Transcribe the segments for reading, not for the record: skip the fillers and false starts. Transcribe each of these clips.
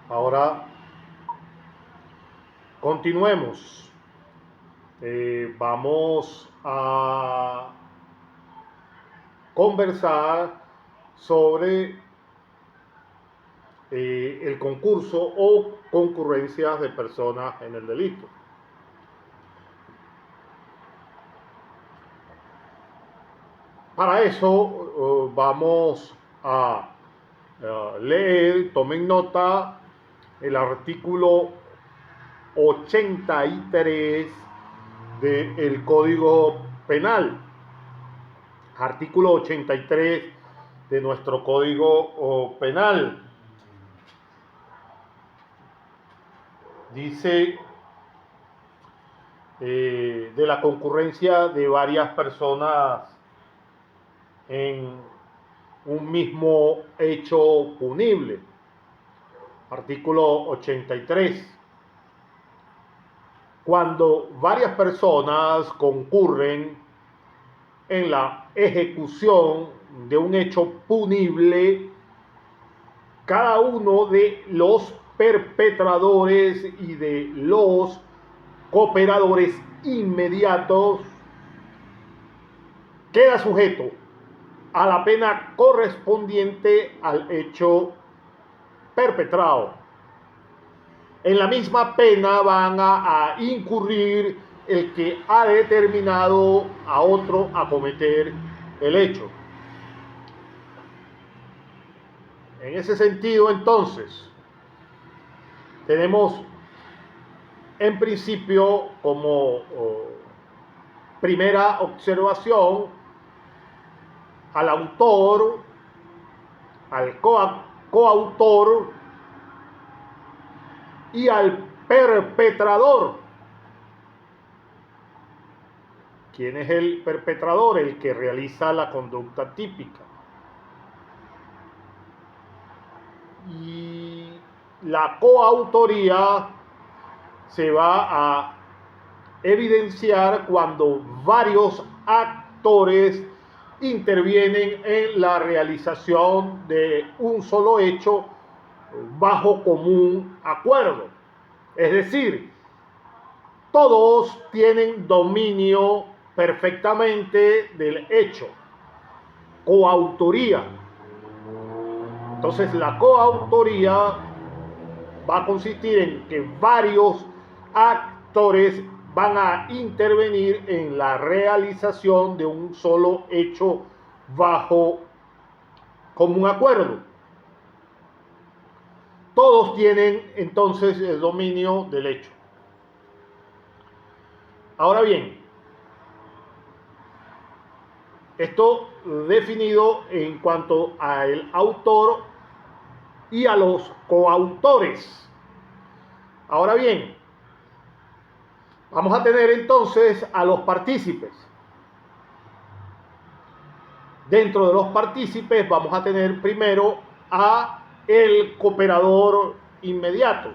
Ahora continuemos. Vamos a conversar sobre el concurso o concurrencias de personas en el delito. Para eso vamos a leer, tomen nota, el artículo 83 del Código Penal. Artículo 83 de nuestro Código Penal. Dice de la concurrencia de varias personas en un mismo hecho punible. Artículo 83. Cuando varias personas concurren en la ejecución de un hecho punible, cada uno de los perpetradores y de los cooperadores inmediatos queda sujeto a la pena correspondiente al hecho perpetrado. En la misma pena van a incurrir el que ha determinado a otro a cometer el hecho. En ese sentido, entonces, tenemos en principio como primera observación al autor, al coautor y al perpetrador. ¿Quién es el perpetrador? El que realiza la conducta típica. Y la coautoría se va a evidenciar cuando varios actores intervienen en la realización de un solo hecho bajo común acuerdo. Es decir, todos tienen dominio perfectamente del hecho. Coautoría. Entonces, la coautoría va a consistir en que varios actores van a intervenir en la realización de un solo hecho bajo común acuerdo. Todos tienen entonces el dominio del hecho. Ahora bien, esto definido en cuanto al autor y a los coautores. Ahora bien, vamos a tener entonces a los partícipes. Dentro de los partícipes vamos a tener primero a el cooperador inmediato.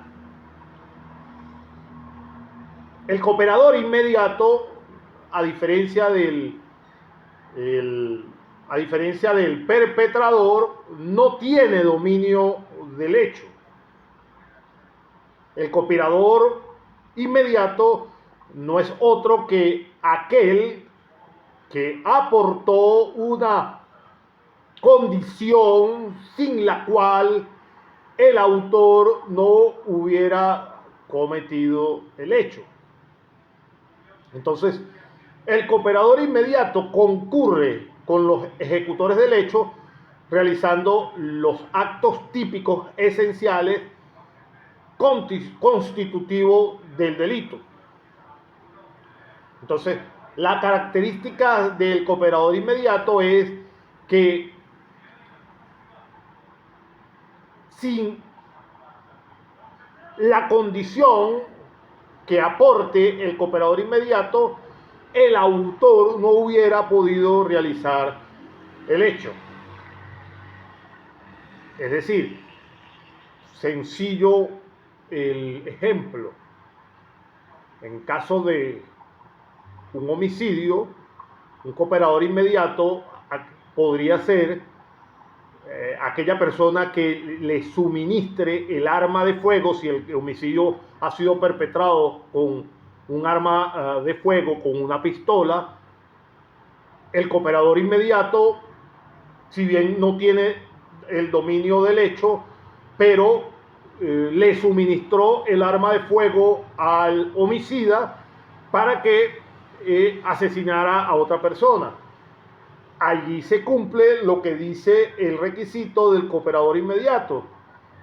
El cooperador inmediato, a diferencia del perpetrador, no tiene dominio del hecho. El cooperador inmediato no es otro que aquel que aportó una condición sin la cual el autor no hubiera cometido el hecho. Entonces, el cooperador inmediato concurre con los ejecutores del hecho realizando los actos típicos esenciales constitutivos del delito. Entonces, la característica del cooperador inmediato es que sin la condición que aporte el cooperador inmediato, el autor no hubiera podido realizar el hecho. Es decir, sencillo el ejemplo. En caso de un homicidio, un cooperador inmediato podría ser aquella persona que le suministre el arma de fuego, si el homicidio ha sido perpetrado con un arma de fuego, con una pistola, el cooperador inmediato, si bien no tiene el dominio del hecho, pero le suministró el arma de fuego al homicida para que asesinara a otra persona. Allí se cumple lo que dice el requisito del cooperador inmediato,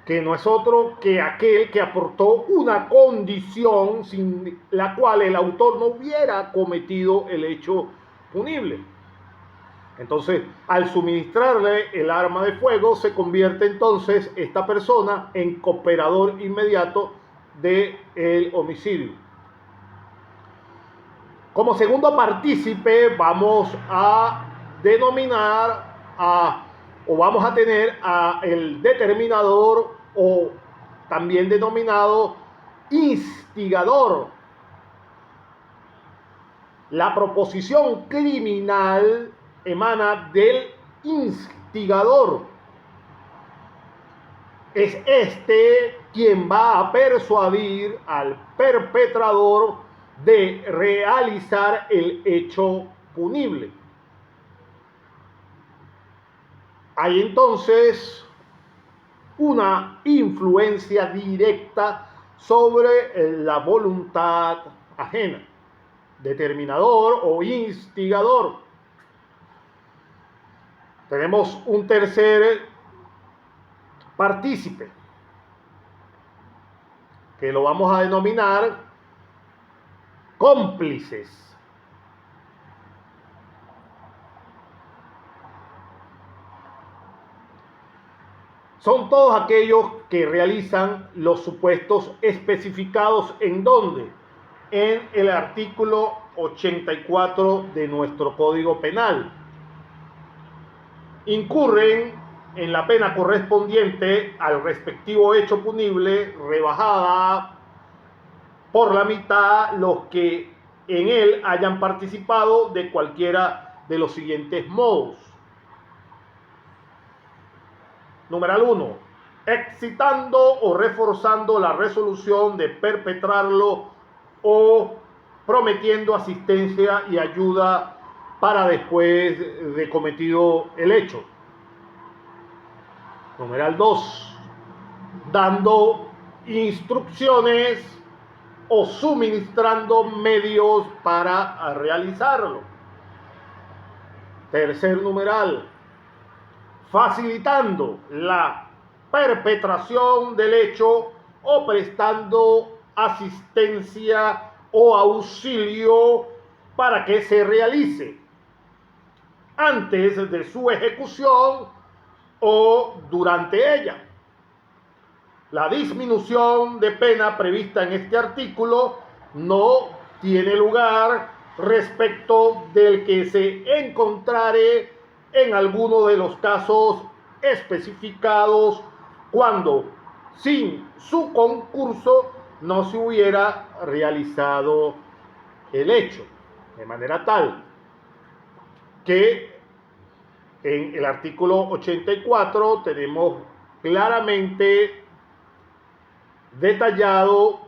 que no es otro que aquel que aportó una condición sin la cual el autor no hubiera cometido el hecho punible. Entonces, al suministrarle el arma de fuego, se convierte entonces esta persona en cooperador inmediato del homicidio. Como segundo partícipe vamos a denominar o vamos a tener el determinador, o también denominado instigador. La proposición criminal emana del instigador. Es este quien va a persuadir al perpetrador de realizar el hecho punible. Hay entonces una influencia directa sobre la voluntad ajena, determinador o instigador. Tenemos un tercer partícipe, que lo vamos a denominar cómplices. Son todos aquellos que realizan los supuestos especificados en ¿dónde? En el artículo 84 de nuestro Código Penal. Incurren en la pena correspondiente al respectivo hecho punible, rebajada por la mitad los que en él hayan participado de cualquiera de los siguientes modos. Numeral 1. Excitando o reforzando la resolución de perpetrarlo o prometiendo asistencia y ayuda para después de cometido el hecho. Numeral 2. Dando instrucciones o suministrando medios para realizarlo. Tercer numeral. Facilitando la perpetración del hecho o prestando asistencia o auxilio para que se realice antes de su ejecución o durante ella. La disminución de pena prevista en este artículo no tiene lugar respecto del que se encontrare en alguno de los casos especificados cuando sin su concurso no se hubiera realizado el hecho, de manera tal que en el artículo 84 tenemos claramente detallado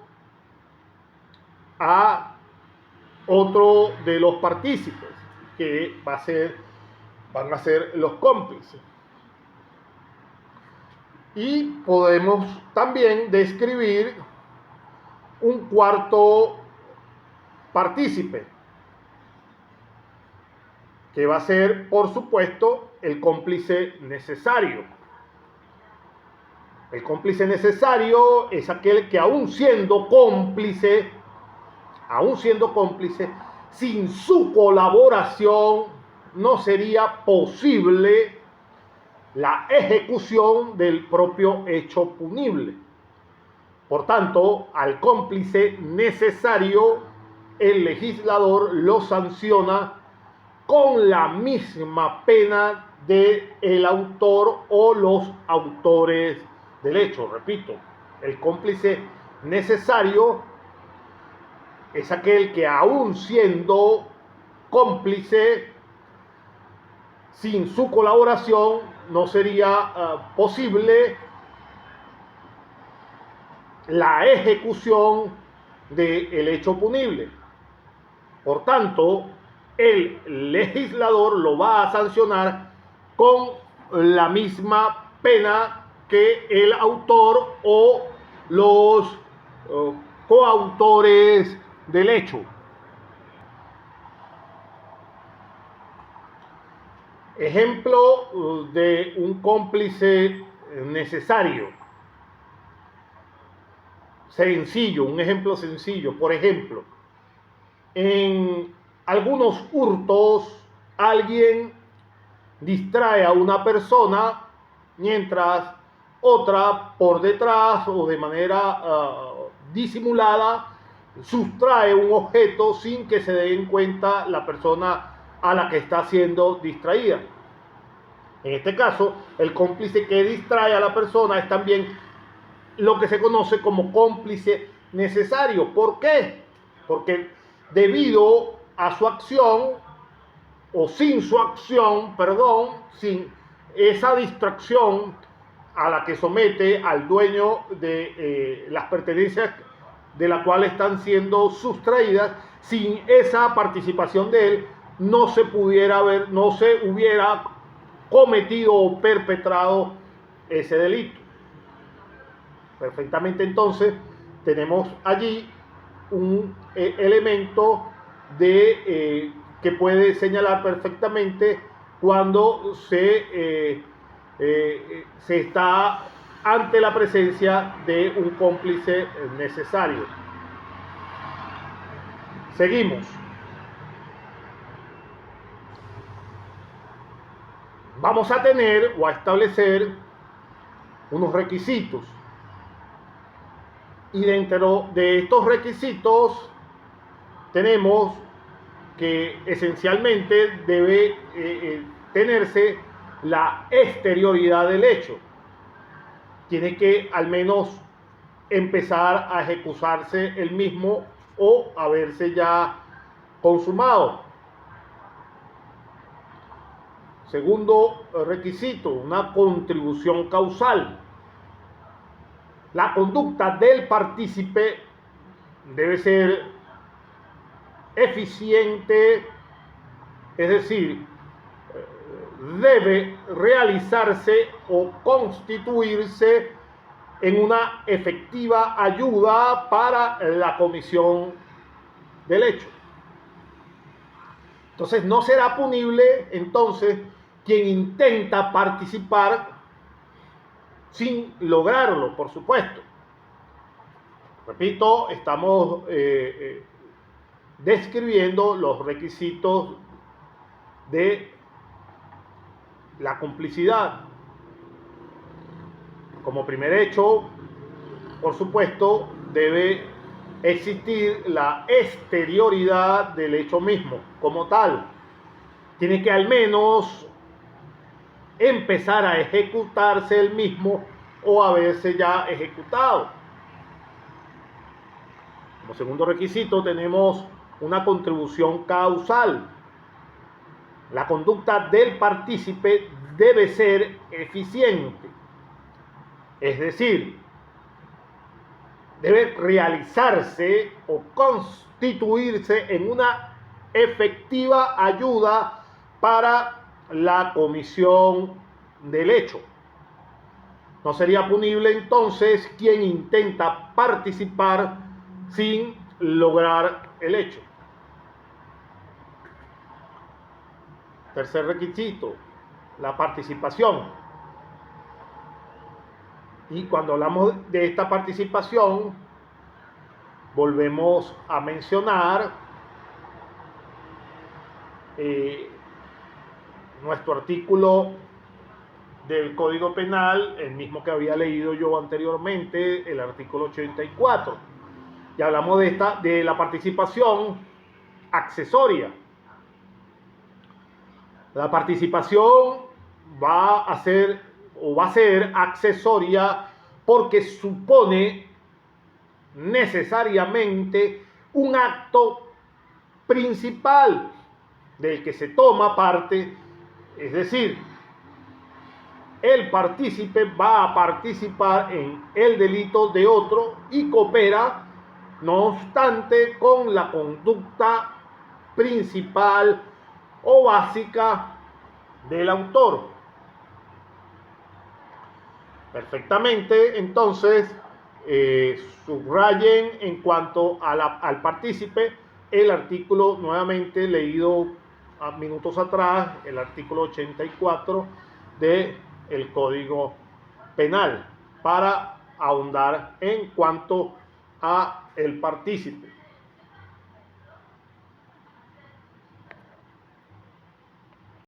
a otro de los partícipes, que van a ser los cómplices. Y podemos también describir un cuarto partícipe, que va a ser, por supuesto, el cómplice necesario. El cómplice necesario es aquel que aún siendo cómplice, sin su colaboración no sería posible la ejecución del propio hecho punible. Por tanto, al cómplice necesario, el legislador lo sanciona con la misma pena del autor o los autores del hecho. Repito, el cómplice necesario es aquel que aún siendo cómplice, sin su colaboración no sería posible la ejecución del hecho punible. Por tanto, el legislador lo va a sancionar con la misma pena que el autor o los coautores del hecho. Ejemplo de un cómplice necesario. Sencillo, un ejemplo sencillo. Por ejemplo, en algunos hurtos alguien distrae a una persona mientras otra por detrás o de manera disimulada sustrae un objeto sin que se den cuenta la persona a la que está siendo distraída. En este caso, el cómplice que distrae a la persona es también lo que se conoce como cómplice necesario. ¿Por qué? Porque debido a su acción, o sin su acción, perdón, sin esa distracción a la que somete al dueño de las pertenencias de la cual están siendo sustraídas, sin esa participación de él, no se hubiera cometido o perpetrado ese delito. Perfectamente, entonces tenemos allí un elemento que puede señalar perfectamente cuando se está ante la presencia de un cómplice necesario. Seguimos. Vamos a tener o a establecer unos requisitos. Y dentro de estos requisitos tenemos que esencialmente debe tenerse la exterioridad del hecho. Tiene que al menos empezar a ejecutarse el mismo o haberse ya consumado. Segundo requisito, una contribución causal. La conducta del partícipe debe ser eficiente, es decir, debe realizarse o constituirse en una efectiva ayuda para la comisión del hecho. Entonces, no será punible entonces quien intenta participar sin lograrlo, por supuesto. Repito, estamos describiendo los requisitos de la complicidad. Como primer hecho, por supuesto, debe existir la exterioridad del hecho mismo como tal. Tiene que al menos empezar a ejecutarse el mismo o haberse ya ejecutado. Como segundo requisito tenemos una contribución causal. La conducta del partícipe debe ser eficiente, es decir, debe realizarse o constituirse en una efectiva ayuda para la comisión del hecho. No sería punible entonces quien intenta participar sin lograr el hecho. Tercer requisito, la participación. Y cuando hablamos de esta participación, volvemos a mencionar nuestro artículo del Código Penal, el mismo que había leído yo anteriormente, el artículo 84. Y hablamos de la participación accesoria. La participación va a ser accesoria porque supone necesariamente un acto principal del que se toma parte, es decir, el partícipe va a participar en el delito de otro y coopera, no obstante, con la conducta principal o básica del autor. Perfectamente, entonces, subrayen en cuanto al partícipe el artículo nuevamente leído a minutos atrás, el artículo 84 del Código Penal, para ahondar en cuanto a el partícipe.